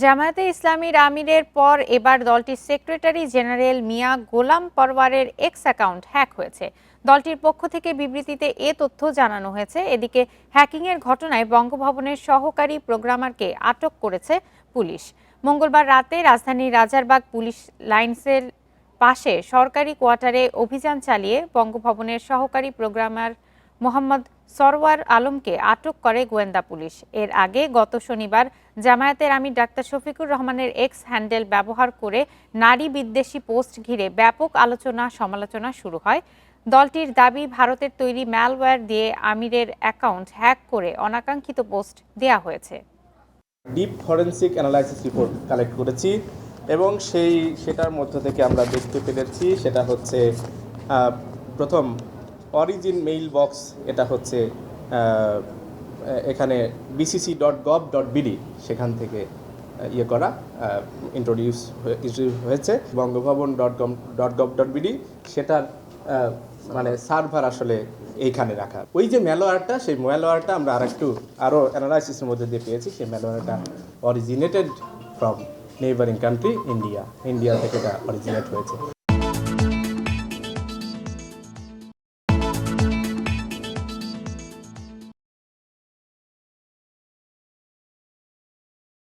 জামায়াতে ইসলামীর আমিরের পর এবার দলটির সেক্রেটারি জেনারেল মিয়া গোলাম পরওয়ারের এক্স অ্যাকাউন্ট হ্যাক হয়েছে। দলটির পক্ষ থেকে বিবৃতিতে এ তথ্য জানানো হয়েছে। এদিকে হ্যাকিংয়ের ঘটনায় বঙ্গভবনের সহকারী প্রোগ্রামারকে আটক করেছে পুলিশ। মঙ্গলবার রাতে রাজধানীর রাজারবাগ পুলিশ লাইনসের পাশে সরকারি কোয়ার্টারে অভিযান চালিয়ে বঙ্গভবনের সহকারী প্রোগ্রামার মোহাম্মদ সরওয়ার আলমকে আটক করে গোয়েন্দা পুলিশ। এর আগে গত শনিবার জামায়াতের আমির ডাক্তার শফিকুর রহমানের এক্স হ্যান্ডেল ব্যবহার করে নারী বিদ্বেষী পোস্ট ঘিরে ব্যাপক আলোচনা সমালোচনা শুরু হয়। দলটির দাবি, ভারতের তৈরি ম্যালওয়্যার দিয়ে আমিরের অ্যাকাউন্ট হ্যাক করে অনাকাঙ্ক্ষিত পোস্ট দেয়া হয়েছে। Deep forensic analysis report collect করেছি এবং সেটার মধ্য থেকে আমরা দেখতে পেরেছি সেটা হচ্ছে প্রথম অরিজিন মেইল বক্স, এটা হচ্ছে এখানে bcc.gov.bd সেখান থেকে করা ইন্ট্রোডিউস হয়েছে। বঙ্গভবন.gov.bd সেটার মানে সার্ভার আসলে এইখানে রাখা। ওই যে ম্যালওয়্যারটা, সেই ম্যালওয়্যারটা আমরা আরও অ্যানালাইসিসের মধ্যে দিয়ে পেয়েছি। সেই ম্যালওয়্যারটা originated from neighbouring country India থেকে এটা অরিজিনেট হয়েছে।